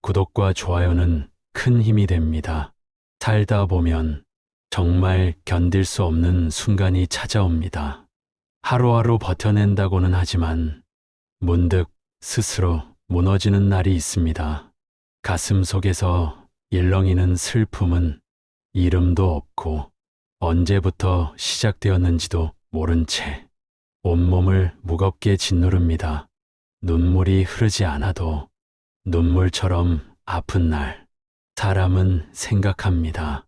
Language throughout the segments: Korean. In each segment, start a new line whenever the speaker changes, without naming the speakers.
구독과 좋아요는 큰 힘이 됩니다. 살다 보면 정말 견딜 수 없는 순간이 찾아옵니다. 하루하루 버텨낸다고는 하지만 문득 스스로 무너지는 날이 있습니다. 가슴 속에서 일렁이는 슬픔은 이름도 없고 언제부터 시작되었는지도 모른 채 온몸을 무겁게 짓누릅니다. 눈물이 흐르지 않아도 눈물처럼 아픈 날, 사람은 생각합니다.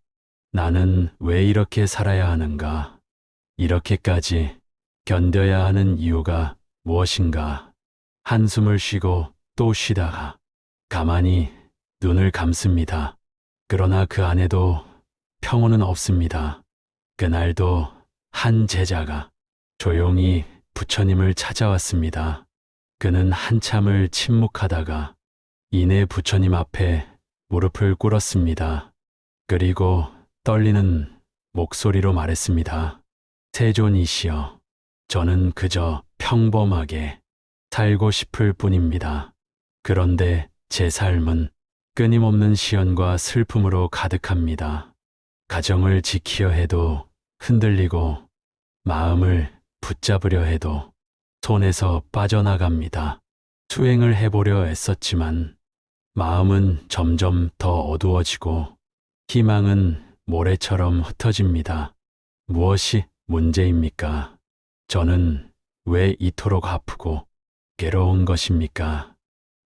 나는 왜 이렇게 살아야 하는가? 이렇게까지 견뎌야 하는 이유가 무엇인가? 한숨을 쉬고 또 쉬다가 가만히 눈을 감습니다. 그러나 그 안에도 평온은 없습니다. 그날도 한 제자가 조용히 부처님을 찾아왔습니다. 그는 한참을 침묵하다가 이내 부처님 앞에 무릎을 꿇었습니다. 그리고 떨리는 목소리로 말했습니다. 세존이시여, 저는 그저 평범하게 살고 싶을 뿐입니다. 그런데 제 삶은 끊임없는 시련과 슬픔으로 가득합니다. 가정을 지키려 해도 흔들리고 마음을 붙잡으려 해도 손에서 빠져나갑니다. 수행을 해보려 애썼지만 마음은 점점 더 어두워지고 희망은 모래처럼 흩어집니다. 무엇이 문제입니까? 저는 왜 이토록 아프고 괴로운 것입니까?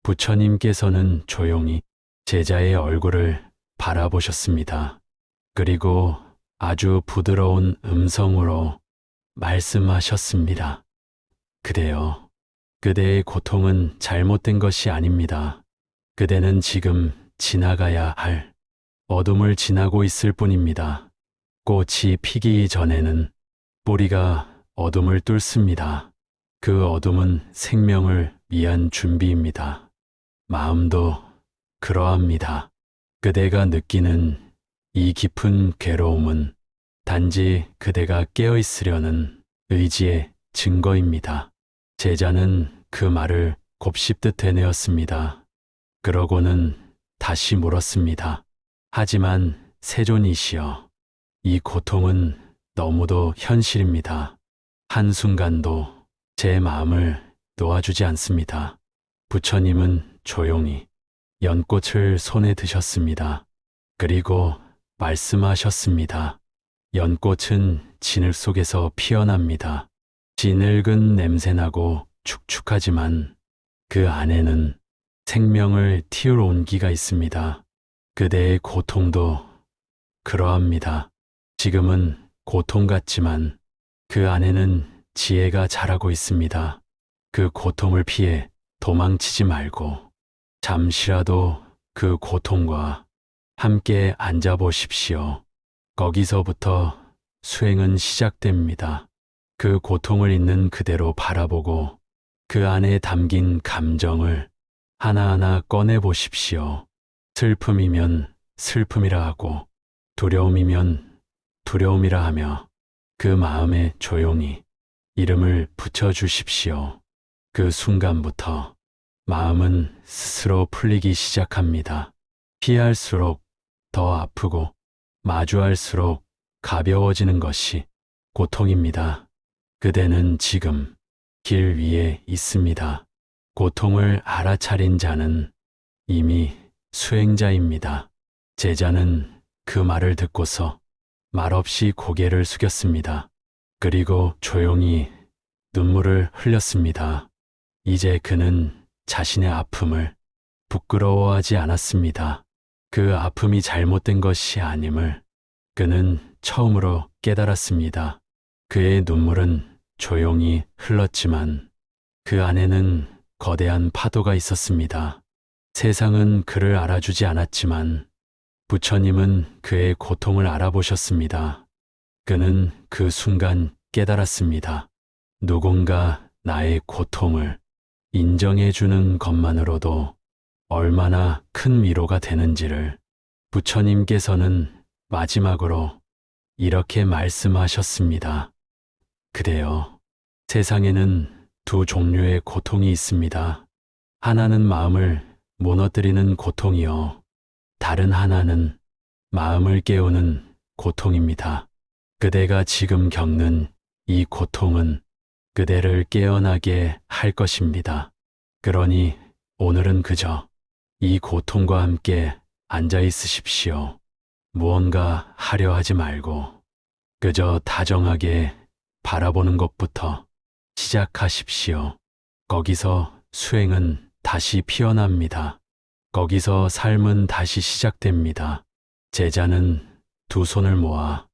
부처님께서는 조용히 제자의 얼굴을 바라보셨습니다. 그리고 아주 부드러운 음성으로 말씀하셨습니다. 그대여, 그대의 고통은 잘못된 것이 아닙니다. 그대는 지금 지나가야 할 어둠을 지나고 있을 뿐입니다. 꽃이 피기 전에는 뿌리가 어둠을 뚫습니다. 그 어둠은 생명을 위한 준비입니다. 마음도 그러합니다. 그대가 느끼는 이 깊은 괴로움은 단지 그대가 깨어 있으려는 의지의 증거입니다. 제자는 그 말을 곱씹듯 해내었습니다. 그러고는 다시 물었습니다. 하지만 세존이시여, 이 고통은 너무도 현실입니다. 한순간도 제 마음을 놓아주지 않습니다. 부처님은 조용히 연꽃을 손에 드셨습니다. 그리고 말씀하셨습니다. 연꽃은 진흙 속에서 피어납니다. 진흙은 냄새나고 축축하지만 그 안에는 생명을 틔울 온기가 있습니다. 그대의 고통도 그러합니다. 지금은 고통 같지만 그 안에는 지혜가 자라고 있습니다. 그 고통을 피해 도망치지 말고 잠시라도 그 고통과 함께 앉아보십시오. 거기서부터 수행은 시작됩니다. 그 고통을 있는 그대로 바라보고 그 안에 담긴 감정을 하나하나 꺼내보십시오. 슬픔이면 슬픔이라 하고 두려움이면 두려움이라 하며 그 마음에 조용히 이름을 붙여주십시오. 그 순간부터 마음은 스스로 풀리기 시작합니다. 피할수록 더 아프고 마주할수록 가벼워지는 것이 고통입니다. 그대는 지금 길 위에 있습니다. 고통을 알아차린 자는 이미 수행자입니다. 제자는 그 말을 듣고서 말없이 고개를 숙였습니다. 그리고 조용히 눈물을 흘렸습니다. 이제 그는 자신의 아픔을 부끄러워하지 않았습니다. 그 아픔이 잘못된 것이 아님을 그는 처음으로 깨달았습니다. 그의 눈물은 조용히 흘렀지만 그 안에는 거대한 파도가 있었습니다. 세상은 그를 알아주지 않았지만 부처님은 그의 고통을 알아보셨습니다. 그는 그 순간 깨달았습니다. 누군가 나의 고통을 인정해주는 것만으로도 얼마나 큰 위로가 되는지를. 부처님께서는 마지막으로 이렇게 말씀하셨습니다. 그대여, 세상에는 두 종류의 고통이 있습니다. 하나는 마음을 무너뜨리는 고통이요. 다른 하나는 마음을 깨우는 고통입니다. 그대가 지금 겪는 이 고통은 그대를 깨어나게 할 것입니다. 그러니 오늘은 그저 이 고통과 함께 앉아 있으십시오. 무언가 하려 하지 말고 그저 다정하게 바라보는 것부터 시작하십시오. 거기서 수행은 다시 피어납니다. 거기서 삶은 다시 시작됩니다. 제자는 두 손을 모아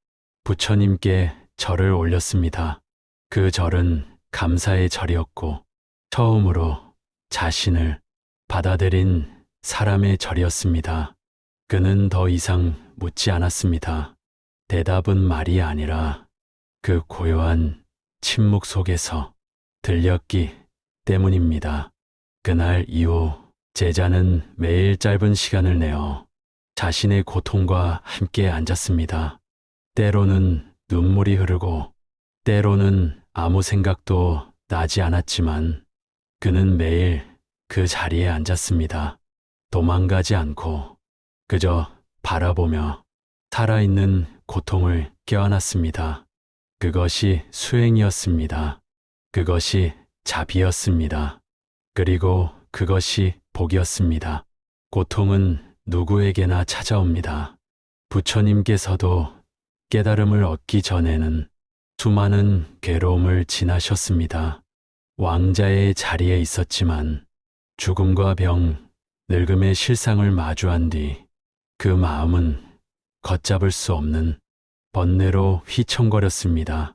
부처님께 절을 올렸습니다. 그 절은 감사의 절이었고 처음으로 자신을 받아들인 사람의 절이었습니다. 그는 더 이상 묻지 않았습니다. 대답은 말이 아니라 그 고요한 침묵 속에서 들렸기 때문입니다. 그날 이후 제자는 매일 짧은 시간을 내어 자신의 고통과 함께 앉았습니다. 때로는 눈물이 흐르고 때로는 아무 생각도 나지 않았지만 그는 매일 그 자리에 앉았습니다. 도망가지 않고 그저 바라보며 살아있는 고통을 껴안았습니다. 그것이 수행이었습니다. 그것이 자비였습니다. 그리고 그것이 복이었습니다. 고통은 누구에게나 찾아옵니다. 부처님께서도 깨달음을 얻기 전에는 수많은 괴로움을 지나셨습니다. 왕자의 자리에 있었지만 죽음과 병, 늙음의 실상을 마주한 뒤 그 마음은 걷잡을 수 없는 번뇌로 휘청거렸습니다.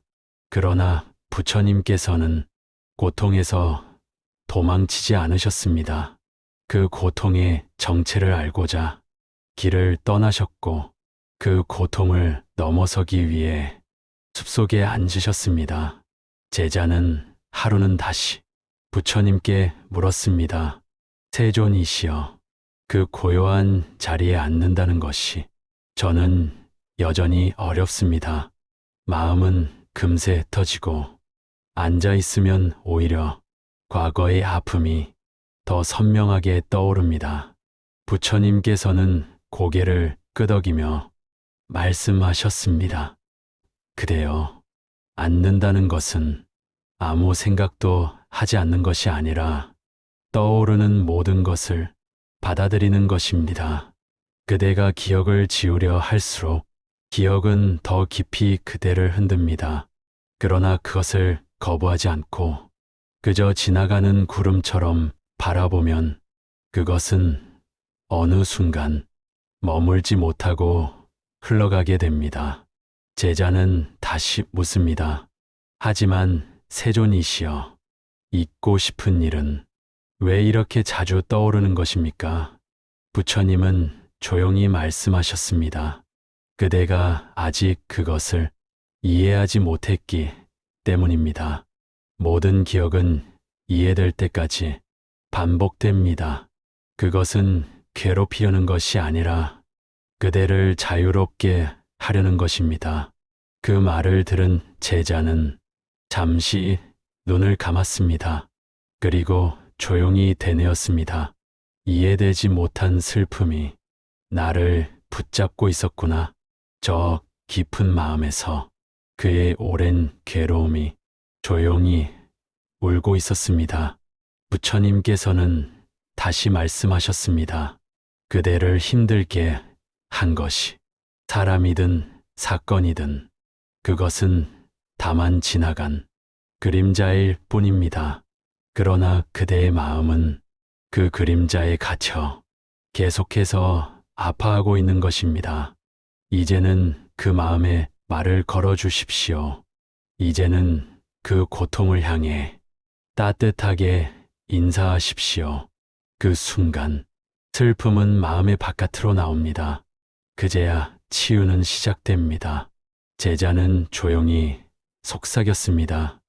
그러나 부처님께서는 고통에서 도망치지 않으셨습니다. 그 고통의 정체를 알고자 길을 떠나셨고 그 고통을 넘어서기 위해 숲속에 앉으셨습니다. 제자는 하루는 다시 부처님께 물었습니다. 세존이시여, 그 고요한 자리에 앉는다는 것이 저는 여전히 어렵습니다. 마음은 금세 흩어지고 앉아 있으면 오히려 과거의 아픔이 더 선명하게 떠오릅니다. 부처님께서는 고개를 끄덕이며 말씀하셨습니다. 그대여, 앉는다는 것은 아무 생각도 하지 않는 것이 아니라 떠오르는 모든 것을 받아들이는 것입니다. 그대가 기억을 지우려 할수록 기억은 더 깊이 그대를 흔듭니다. 그러나 그것을 거부하지 않고 그저 지나가는 구름처럼 바라보면 그것은 어느 순간 머물지 못하고 흘러가게 됩니다. 제자는 다시 묻습니다. 하지만 세존이시여, 잊고 싶은 일은 왜 이렇게 자주 떠오르는 것입니까? 부처님은 조용히 말씀하셨습니다. 그대가 아직 그것을 이해하지 못했기 때문입니다. 모든 기억은 이해될 때까지 반복됩니다. 그것은 괴롭히려는 것이 아니라 그대를 자유롭게 하려는 것입니다. 그 말을 들은 제자는 잠시 눈을 감았습니다. 그리고 조용히 되뇌었습니다. 이해되지 못한 슬픔이 나를 붙잡고 있었구나. 저 깊은 마음에서 그의 오랜 괴로움이 조용히 울고 있었습니다. 부처님께서는 다시 말씀하셨습니다. 그대를 힘들게 한 것이 사람이든 사건이든 그것은 다만 지나간 그림자일 뿐입니다. 그러나 그대의 마음은 그 그림자에 갇혀 계속해서 아파하고 있는 것입니다. 이제는 그 마음에 말을 걸어 주십시오. 이제는 그 고통을 향해 따뜻하게 인사하십시오. 그 순간 슬픔은 마음의 바깥으로 나옵니다. 그제야 치유는 시작됩니다. 제자는 조용히 속삭였습니다.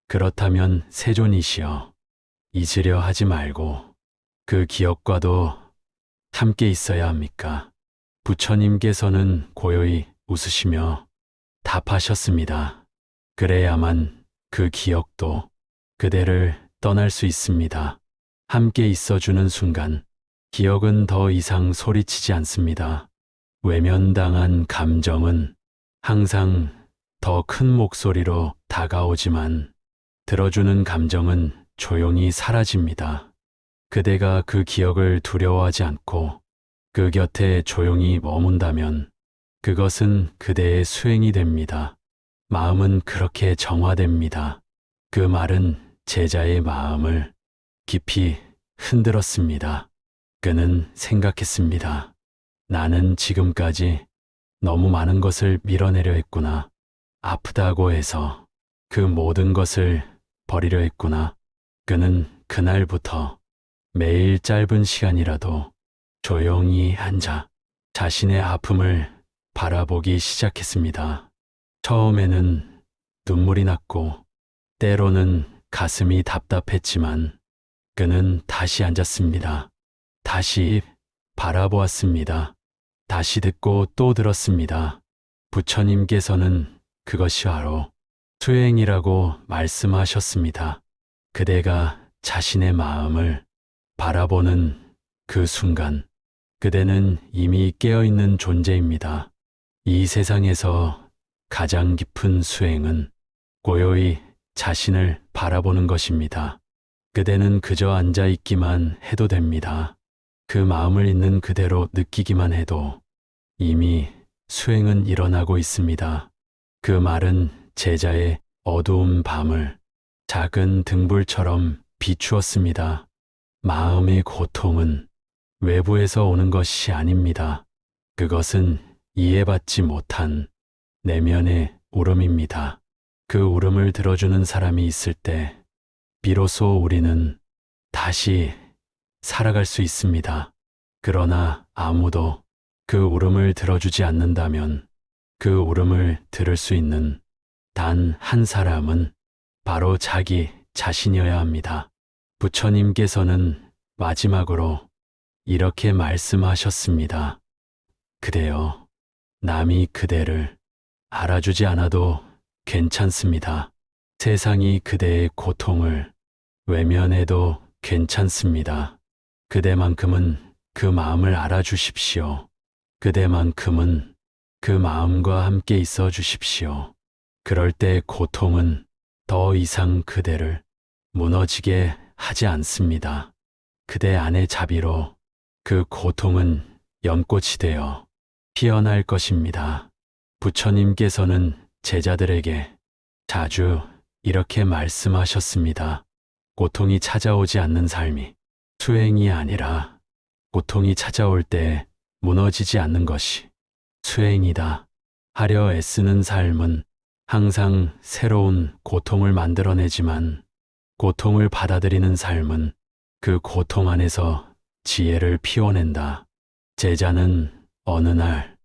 그렇다면 세존이시여, 잊으려 하지 말고 그 기억과도 함께 있어야 합니까? 부처님께서는 고요히 웃으시며 답하셨습니다. 그래야만 그 기억도 그대를 떠날 수 있습니다. 함께 있어주는 순간 기억은 더 이상 소리치지 않습니다. 외면당한 감정은 항상 더 큰 목소리로 다가오지만 들어주는 감정은 조용히 사라집니다. 그대가 그 기억을 두려워하지 않고 그 곁에 조용히 머문다면 그것은 그대의 수행이 됩니다. 마음은 그렇게 정화됩니다. 그 말은 제자의 마음을 깊이 흔들었습니다. 그는 생각했습니다. 나는 지금까지 너무 많은 것을 밀어내려 했구나. 아프다고 해서 그 모든 것을 버리려 했구나. 그는 그날부터 매일 짧은 시간이라도 조용히 앉아 자신의 아픔을 바라보기 시작했습니다. 처음에는 눈물이 났고 때로는 가슴이 답답했지만 그는 다시 앉았습니다. 다시 바라보았습니다. 다시 듣고 또 들었습니다. 부처님께서는 그것이 바로 수행이라고 말씀하셨습니다. 그대가 자신의 마음을 바라보는 그 순간, 그대는 이미 깨어있는 존재입니다. 이 세상에서 가장 깊은 수행은 고요히 자신을 바라보는 것입니다. 그대는 그저 앉아 있기만 해도 됩니다. 그 마음을 있는 그대로 느끼기만 해도 이미 수행은 일어나고 있습니다. 그 말은 제자의 어두운 밤을 작은 등불처럼 비추었습니다. 마음의 고통은 외부에서 오는 것이 아닙니다. 그것은 이해받지 못한 내면의 울음입니다. 그 울음을 들어주는 사람이 있을 때 비로소 우리는 다시 살아갈 수 있습니다. 그러나 아무도 그 울음을 들어주지 않는다면 그 울음을 들을 수 있는 단 한 사람은 바로 자기 자신이어야 합니다. 부처님께서는 마지막으로 이렇게 말씀하셨습니다. 그대여, 남이 그대를 알아주지 않아도 괜찮습니다. 세상이 그대의 고통을 외면해도 괜찮습니다. 그대만큼은 그 마음을 알아주십시오. 그대만큼은 그 마음과 함께 있어 주십시오. 그럴 때 고통은 더 이상 그대를 무너지게 하지 않습니다. 그대 안의 자비로 그 고통은 연꽃이 되어 피어날 것입니다. 부처님께서는 제자들에게 자주 이렇게 말씀하셨습니다. 고통이 찾아오지 않는 삶이 수행이 아니라 고통이 찾아올 때 무너지지 않는 것이 수행이다. 하려 애쓰는 삶은 항상 새로운 고통을 만들어내지만 고통을 받아들이는 삶은 그 고통 안에서 지혜를 피워낸다. 제자는 어느 날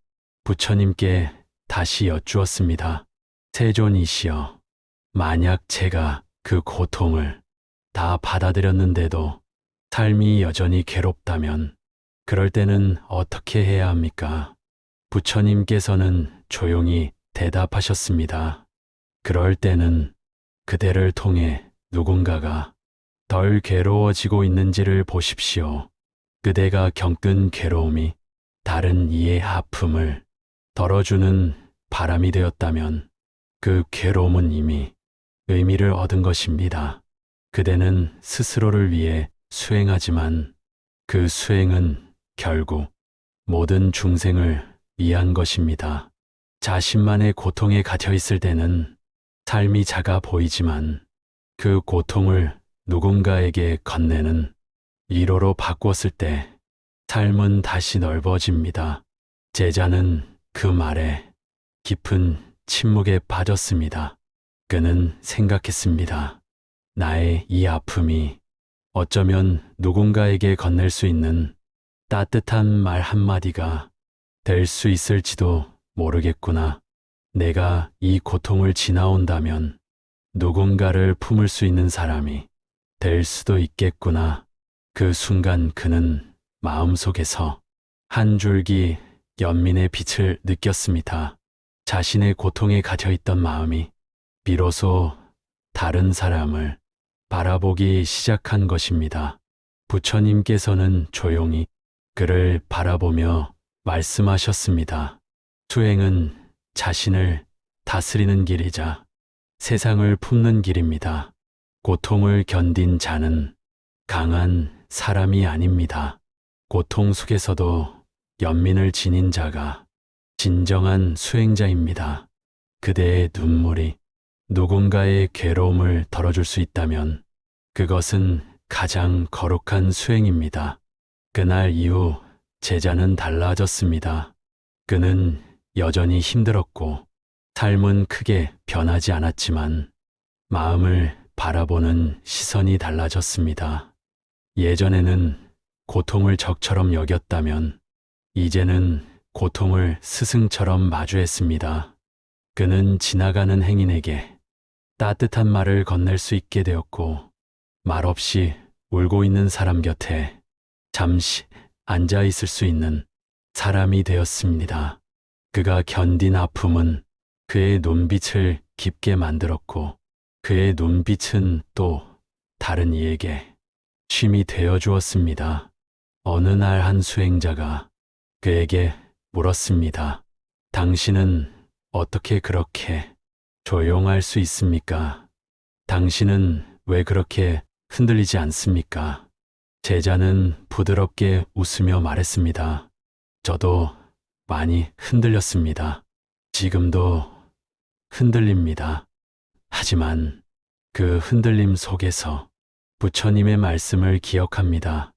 부처님께 다시 여쭈었습니다. 세존이시여, 만약 제가 그 고통을 다 받아들였는데도 삶이 여전히 괴롭다면 그럴 때는 어떻게 해야 합니까? 부처님께서는 조용히 대답하셨습니다. 그럴 때는 그대를 통해 누군가가 덜 괴로워지고 있는지를 보십시오. 그대가 겪은 괴로움이 다른 이의 아픔을 덜어주는 바람이 되었다면 그 괴로움은 이미 의미를 얻은 것입니다. 그대는 스스로를 위해 수행하지만 그 수행은 결국 모든 중생을 위한 것입니다. 자신만의 고통에 갇혀 있을 때는 삶이 작아 보이지만 그 고통을 누군가에게 건네는 위로로 바꾸었을 때 삶은 다시 넓어집니다. 제자는 그 말에 깊은 침묵에 빠졌습니다. 그는 생각했습니다. 나의 이 아픔이 어쩌면 누군가에게 건넬 수 있는 따뜻한 말 한마디가 될 수 있을지도 모르겠구나. 내가 이 고통을 지나온다면 누군가를 품을 수 있는 사람이 될 수도 있겠구나. 그 순간 그는 마음속에서 한 줄기 연민의 빛을 느꼈습니다. 자신의 고통에 갇혀있던 마음이 비로소 다른 사람을 바라보기 시작한 것입니다. 부처님께서는 조용히 그를 바라보며 말씀하셨습니다. 수행은 자신을 다스리는 길이자 세상을 품는 길입니다. 고통을 견딘 자는 강한 사람이 아닙니다. 고통 속에서도 연민을 지닌 자가 진정한 수행자입니다. 그대의 눈물이 누군가의 괴로움을 덜어줄 수 있다면 그것은 가장 거룩한 수행입니다. 그날 이후 제자는 달라졌습니다. 그는 여전히 힘들었고 삶은 크게 변하지 않았지만 마음을 바라보는 시선이 달라졌습니다. 예전에는 고통을 적처럼 여겼다면 이제는 고통을 스승처럼 마주했습니다. 그는 지나가는 행인에게 따뜻한 말을 건넬 수 있게 되었고 말없이 울고 있는 사람 곁에 잠시 앉아 있을 수 있는 사람이 되었습니다. 그가 견딘 아픔은 그의 눈빛을 깊게 만들었고 그의 눈빛은 또 다른 이에게 쉼이 되어 주었습니다. 어느 날 한 수행자가 그에게 물었습니다. 당신은 어떻게 그렇게 조용할 수 있습니까? 당신은 왜 그렇게 흔들리지 않습니까? 제자는 부드럽게 웃으며 말했습니다. 저도 많이 흔들렸습니다. 지금도 흔들립니다. 하지만 그 흔들림 속에서 부처님의 말씀을 기억합니다.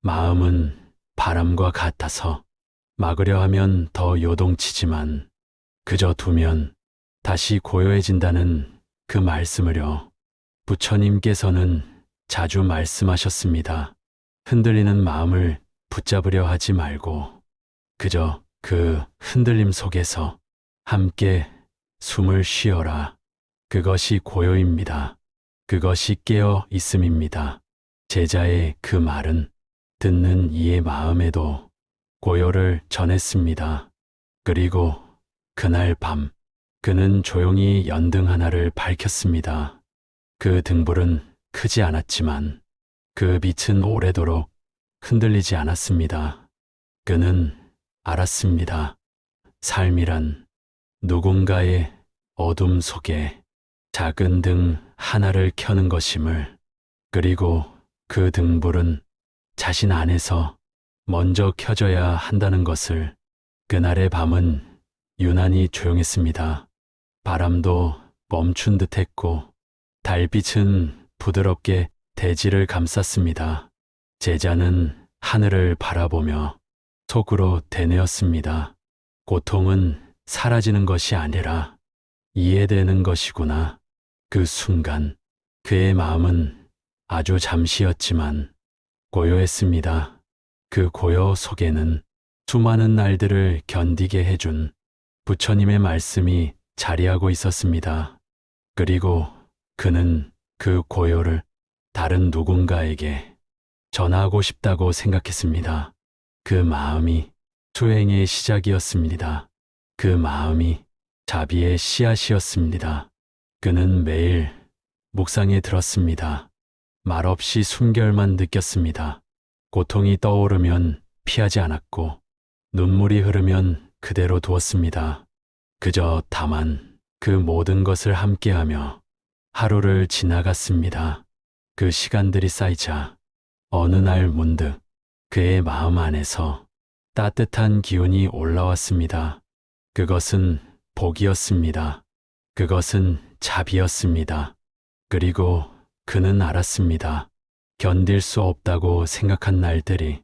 마음은 바람과 같아서 막으려 하면 더 요동치지만 그저 두면 다시 고요해진다는 그 말씀을요. 부처님께서는 자주 말씀하셨습니다. 흔들리는 마음을 붙잡으려 하지 말고 그저 그 흔들림 속에서 함께 숨을 쉬어라. 그것이 고요입니다. 그것이 깨어 있음입니다. 제자의 그 말은 듣는 이의 마음에도 고요를 전했습니다. 그리고 그날 밤 그는 조용히 연등 하나를 밝혔습니다. 그 등불은 크지 않았지만 그 빛은 오래도록 흔들리지 않았습니다. 그는 알았습니다. 삶이란 누군가의 어둠 속에 작은 등 하나를 켜는 것임을, 그리고 그 등불은 자신 안에서 먼저 켜져야 한다는 것을. 그날의 밤은 유난히 조용했습니다. 바람도 멈춘 듯했고 달빛은 부드럽게 대지를 감쌌습니다. 제자는 하늘을 바라보며 속으로 되뇌었습니다. 고통은 사라지는 것이 아니라 이해되는 것이구나. 그 순간 그의 마음은 아주 잠시였지만 고요했습니다. 그 고요 속에는 수많은 날들을 견디게 해준 부처님의 말씀이 자리하고 있었습니다. 그리고 그는 그 고요를 다른 누군가에게 전하고 싶다고 생각했습니다. 그 마음이 수행의 시작이었습니다. 그 마음이 자비의 씨앗이었습니다. 그는 매일 묵상에 들었습니다. 말없이 숨결만 느꼈습니다. 고통이 떠오르면 피하지 않았고 눈물이 흐르면 그대로 두었습니다. 그저 다만 그 모든 것을 함께하며 하루를 지나갔습니다. 그 시간들이 쌓이자 어느 날 문득 그의 마음 안에서 따뜻한 기운이 올라왔습니다. 그것은 복이었습니다. 그것은 자비였습니다. 그리고 그는 알았습니다. 견딜 수 없다고 생각한 날들이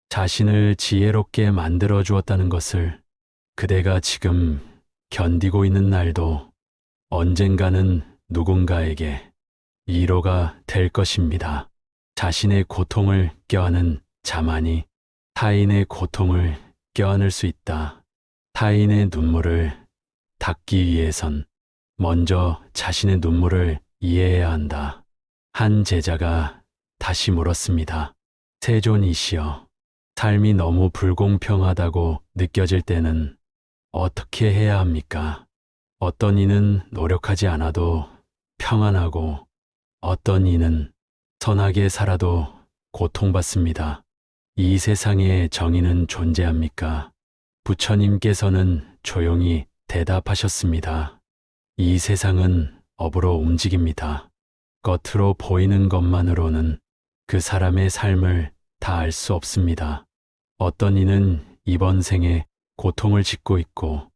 자신을 지혜롭게 만들어 주었다는 것을. 그대가 지금 견디고 있는 날도 언젠가는 누군가에게 위로가 될 것입니다. 자신의 고통을 껴안은 자만이 타인의 고통을 껴안을 수 있다. 타인의 눈물을 닦기 위해선 먼저 자신의 눈물을 이해해야 한다. 한 제자가 다시 물었습니다. 세존이시여, 삶이 너무 불공평하다고 느껴질 때는 어떻게 해야 합니까? 어떤 이는 노력하지 않아도 평안하고 어떤 이는 선하게 살아도 고통받습니다. 이 세상에 정의는 존재합니까? 부처님께서는 조용히 대답하셨습니다. 이 세상은 업으로 움직입니다. 겉으로 보이는 것만으로는 그 사람의 삶을 다 알 수 없습니다. 어떤 이는 이번 생에 고통을 짓고 있고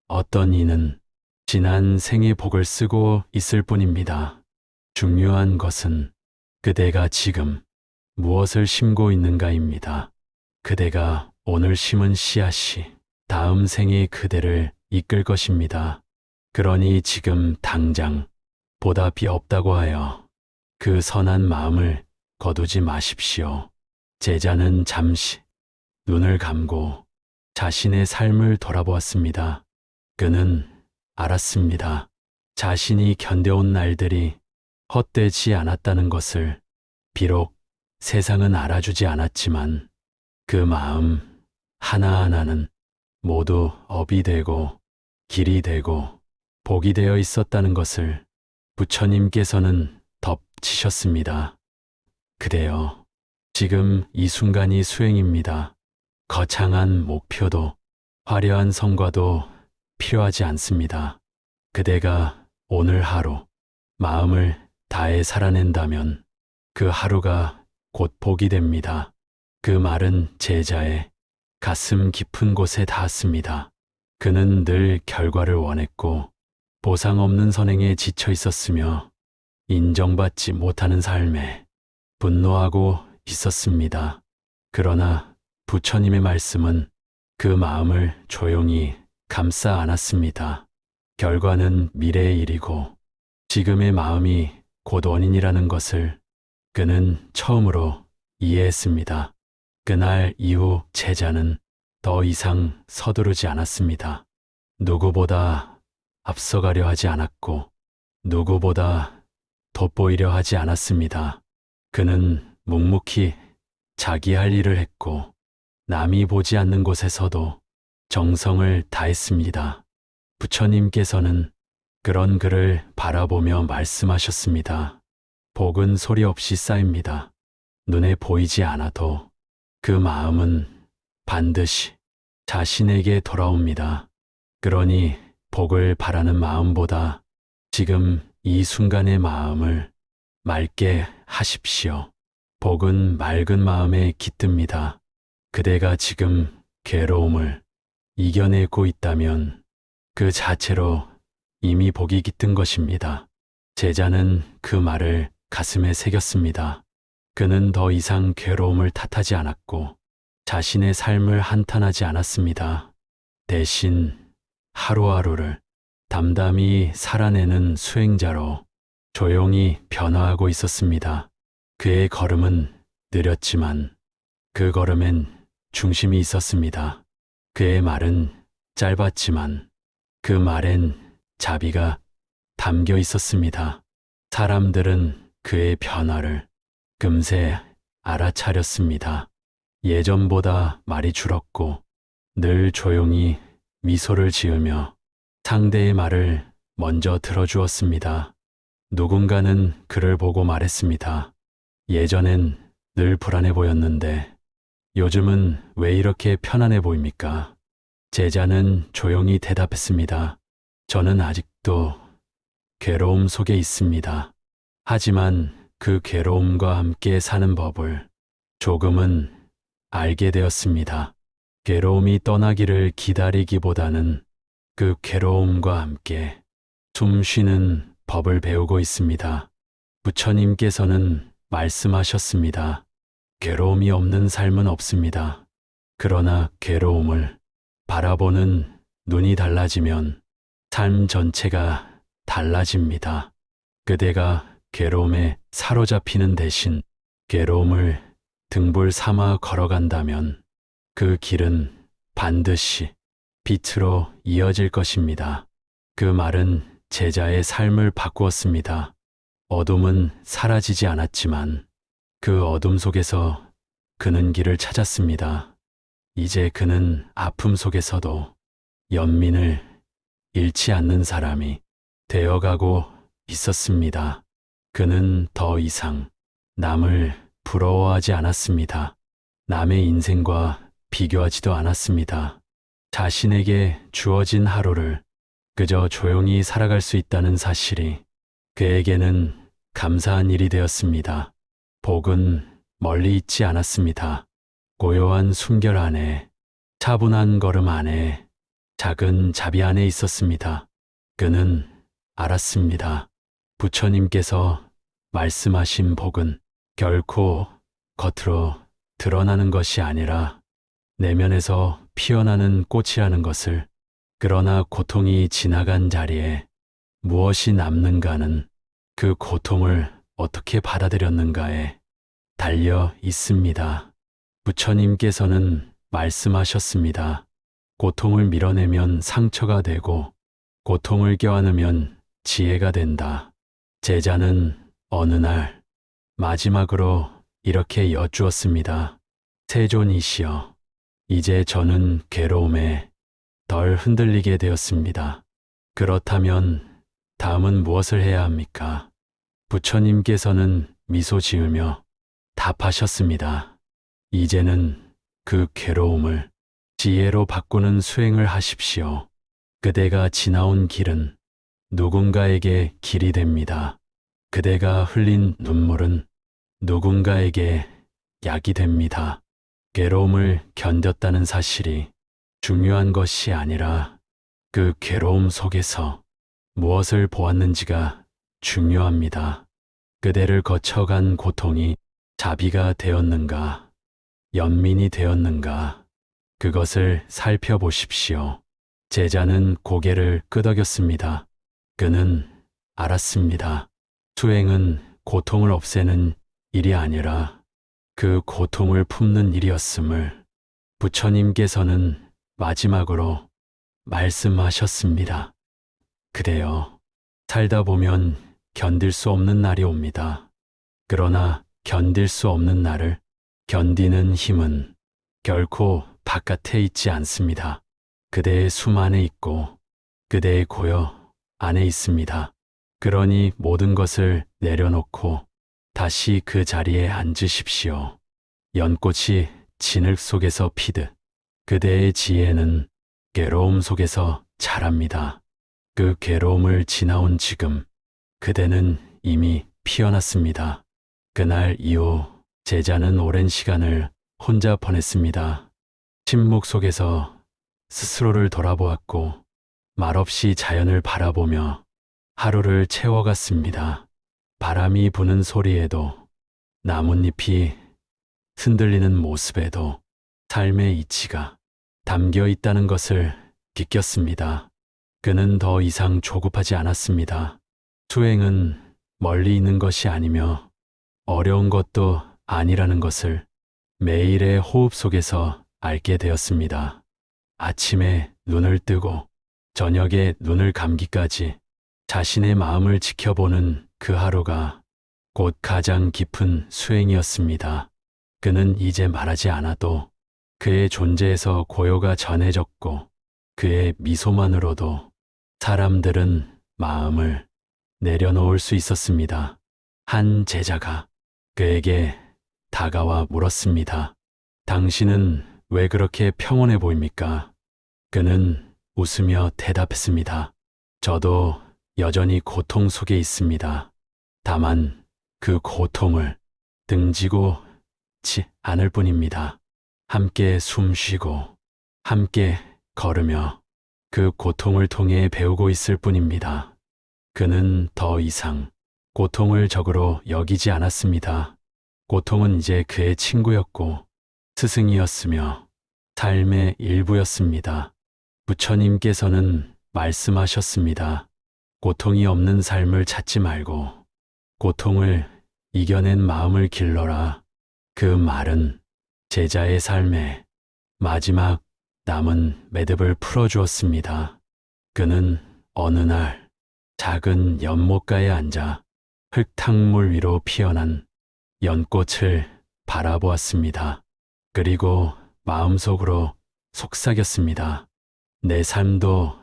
어떤 이는 지난 생의 복을 쓰고 있을 뿐입니다. 중요한 것은 그대가 지금 무엇을 심고 있는가입니다. 그대가 오늘 심은 씨앗이 다음 생의 그대를 이끌 것입니다. 그러니 지금 당장 보답이 없다고 하여 그 선한 마음을 거두지 마십시오. 제자는 잠시 눈을 감고 자신의 삶을 돌아보았습니다. 그는 알았습니다. 자신이 견뎌온 날들이 헛되지 않았다는 것을. 비록 세상은 알아주지 않았지만 그 마음 하나하나는 모두 업이 되고 길이 되고 복이 되어 있었다는 것을 부처님께서는 덧치셨습니다. 그대여, 지금 이 순간이 수행입니다. 거창한 목표도 화려한 성과도 필요하지 않습니다. 그대가 오늘 하루 마음을 다해 살아낸다면 그 하루가 곧 복이 됩니다. 그 말은 제자의 가슴 깊은 곳에 닿았습니다. 그는 늘 결과를 원했고 보상 없는 선행에 지쳐 있었으며 인정받지 못하는 삶에 분노하고 있었습니다. 그러나 부처님의 말씀은 그 마음을 조용히 감싸 안았습니다. 결과는 미래의 일이고 지금의 마음이 곧 원인이라는 것을 그는 처음으로 이해했습니다. 그날 이후 제자는 더 이상 서두르지 않았습니다. 누구보다 앞서가려 하지 않았고 누구보다 돋보이려 하지 않았습니다. 그는 묵묵히 자기 할 일을 했고 남이 보지 않는 곳에서도 정성을 다했습니다. 부처님께서는 그런 그를 바라보며 말씀하셨습니다. 복은 소리 없이 쌓입니다. 눈에 보이지 않아도 그 마음은 반드시 자신에게 돌아옵니다. 그러니 복을 바라는 마음보다 지금 이 순간의 마음을 맑게 하십시오. 복은 맑은 마음에 깃듭니다. 그대가 지금 괴로움을 이겨내고 있다면 그 자체로 이미 복이 깃든 것입니다. 제자는 그 말을 가슴에 새겼습니다. 그는 더 이상 괴로움을 탓하지 않았고 자신의 삶을 한탄하지 않았습니다. 대신 하루하루를 담담히 살아내는 수행자로 조용히 변화하고 있었습니다. 그의 걸음은 느렸지만 그 걸음엔 중심이 있었습니다. 그의 말은 짧았지만 그 말엔 자비가 담겨 있었습니다. 사람들은 그의 변화를 금세 알아차렸습니다. 예전보다 말이 줄었고 늘 조용히 미소를 지으며 상대의 말을 먼저 들어주었습니다. 누군가는 그를 보고 말했습니다. 예전엔 늘 불안해 보였는데 요즘은 왜 이렇게 편안해 보입니까? 제자는 조용히 대답했습니다. 저는 아직도 괴로움 속에 있습니다. 하지만 그 괴로움과 함께 사는 법을 조금은 알게 되었습니다. 괴로움이 떠나기를 기다리기보다는 그 괴로움과 함께 숨 쉬는 법을 배우고 있습니다. 부처님께서는 말씀하셨습니다. 괴로움이 없는 삶은 없습니다. 그러나 괴로움을 바라보는 눈이 달라지면 삶 전체가 달라집니다. 그대가 괴로움에 사로잡히는 대신 괴로움을 등불 삼아 걸어간다면 그 길은 반드시 빛으로 이어질 것입니다. 그 말은 제자의 삶을 바꾸었습니다. 어둠은 사라지지 않았지만 그 어둠 속에서 그는 길을 찾았습니다. 이제 그는 아픔 속에서도 연민을 잃지 않는 사람이 되어가고 있었습니다. 그는 더 이상 남을 부러워하지 않았습니다. 남의 인생과 비교하지도 않았습니다. 자신에게 주어진 하루를 그저 조용히 살아갈 수 있다는 사실이 그에게는 감사한 일이 되었습니다. 복은 멀리 있지 않았습니다. 고요한 숨결 안에, 차분한 걸음 안에, 작은 자비 안에 있었습니다. 그는 알았습니다. 부처님께서 말씀하신 복은 결코 겉으로 드러나는 것이 아니라 내면에서 피어나는 꽃이라는 것을, 그러나 고통이 지나간 자리에 무엇이 남는가는 그 고통을 어떻게 받아들였는가에 달려 있습니다. 부처님께서는 말씀하셨습니다. 고통을 밀어내면 상처가 되고 고통을 껴안으면 지혜가 된다. 제자는 어느 날 마지막으로 이렇게 여쭈었습니다. 세존이시여, 이제 저는 괴로움에 덜 흔들리게 되었습니다. 그렇다면 다음은 무엇을 해야 합니까? 부처님께서는 미소 지으며 답하셨습니다. 이제는 그 괴로움을 지혜로 바꾸는 수행을 하십시오. 그대가 지나온 길은 누군가에게 길이 됩니다. 그대가 흘린 눈물은 누군가에게 약이 됩니다. 괴로움을 견뎠다는 사실이 중요한 것이 아니라 그 괴로움 속에서 무엇을 보았는지가 중요합니다. 그대를 거쳐간 고통이 자비가 되었는가, 연민이 되었는가, 그것을 살펴보십시오. 제자는 고개를 끄덕였습니다. 그는 알았습니다. 수행은 고통을 없애는 일이 아니라 그 고통을 품는 일이었음을. 부처님께서는 마지막으로 말씀하셨습니다. 그대여, 살다 보면 견딜 수 없는 날이 옵니다. 그러나 견딜 수 없는 날을 견디는 힘은 결코 바깥에 있지 않습니다. 그대의 숨 안에 있고 그대의 고요 안에 있습니다. 그러니 모든 것을 내려놓고 다시 그 자리에 앉으십시오. 연꽃이 진흙 속에서 피듯 그대의 지혜는 괴로움 속에서 자랍니다. 그 괴로움을 지나온 지금 그대는 이미 피어났습니다. 그날 이후 제자는 오랜 시간을 혼자 보냈습니다. 침묵 속에서 스스로를 돌아보았고 말없이 자연을 바라보며 하루를 채워갔습니다. 바람이 부는 소리에도, 나뭇잎이 흔들리는 모습에도 삶의 이치가 담겨 있다는 것을 느꼈습니다. 그는 더 이상 조급하지 않았습니다. 수행은 멀리 있는 것이 아니며 어려운 것도 아니라는 것을 매일의 호흡 속에서 알게 되었습니다. 아침에 눈을 뜨고 저녁에 눈을 감기까지 자신의 마음을 지켜보는 그 하루가 곧 가장 깊은 수행이었습니다. 그는 이제 말하지 않아도 그의 존재에서 고요가 전해졌고 그의 미소만으로도 사람들은 마음을 내려놓을 수 있었습니다. 한 제자가 그에게 다가와 물었습니다. 당신은 왜 그렇게 평온해 보입니까? 그는 웃으며 대답했습니다. 저도 여전히 고통 속에 있습니다. 다만 그 고통을 등지고 지 않을 뿐입니다. 함께 숨 쉬고 함께 걸으며 그 고통을 통해 배우고 있을 뿐입니다. 그는 더 이상 고통을 적으로 여기지 않았습니다. 고통은 이제 그의 친구였고 스승이었으며 삶의 일부였습니다. 부처님께서는 말씀하셨습니다. 고통이 없는 삶을 찾지 말고 고통을 이겨낸 마음을 길러라. 그 말은 제자의 삶에 마지막 남은 매듭을 풀어주었습니다. 그는 어느 날 작은 연못가에 앉아 흙탕물 위로 피어난 연꽃을 바라보았습니다. 그리고 마음속으로 속삭였습니다. 내 삶도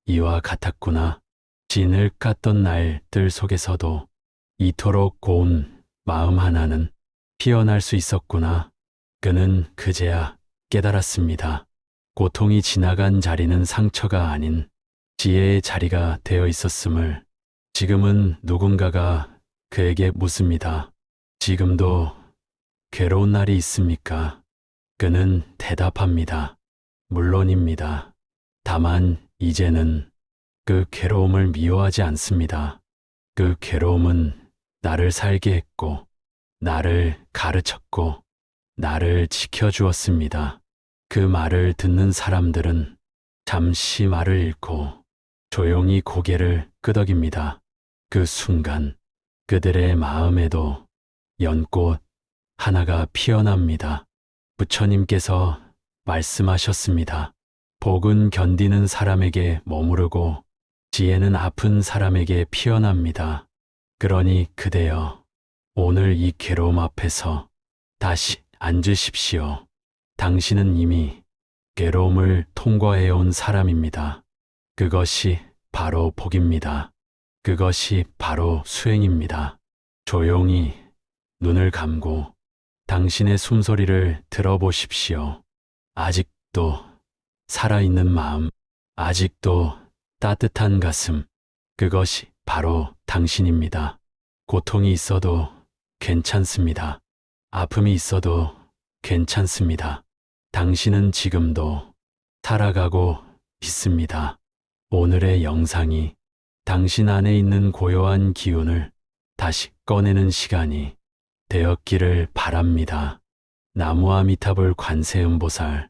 이와 같았구나. 진을 깠던 날들 속에서도 이토록 고운 마음 하나는 피어날 수 있었구나. 그는 그제야 깨달았습니다. 고통이 지나간 자리는 상처가 아닌 지혜의 자리가 되어 있었음을. 지금은 누군가가 그에게 묻습니다. 지금도 괴로운 날이 있습니까? 그는 대답합니다. 물론입니다. 다만 이제는 그 괴로움을 미워하지 않습니다. 그 괴로움은 나를 살게 했고, 나를 가르쳤고, 나를 지켜주었습니다. 그 말을 듣는 사람들은 잠시 말을 잃고 조용히 고개를 끄덕입니다. 그 순간 그들의 마음에도 연꽃 하나가 피어납니다. 부처님께서 말씀하셨습니다. 복은 견디는 사람에게 머무르고 지혜는 아픈 사람에게 피어납니다. 그러니 그대여, 오늘 이 괴로움 앞에서 다시 앉으십시오. 당신은 이미 괴로움을 통과해온 사람입니다. 그것이 바로 복입니다. 그것이 바로 수행입니다. 조용히 눈을 감고 당신의 숨소리를 들어보십시오. 아직도 살아있는 마음, 아직도 따뜻한 가슴, 그것이 바로 당신입니다. 고통이 있어도 괜찮습니다. 아픔이 있어도 괜찮습니다. 당신은 지금도 살아가고 있습니다. 오늘의 영상이 당신 안에 있는 고요한 기운을 다시 꺼내는 시간이 되었기를 바랍니다. 나무아미타불 관세음보살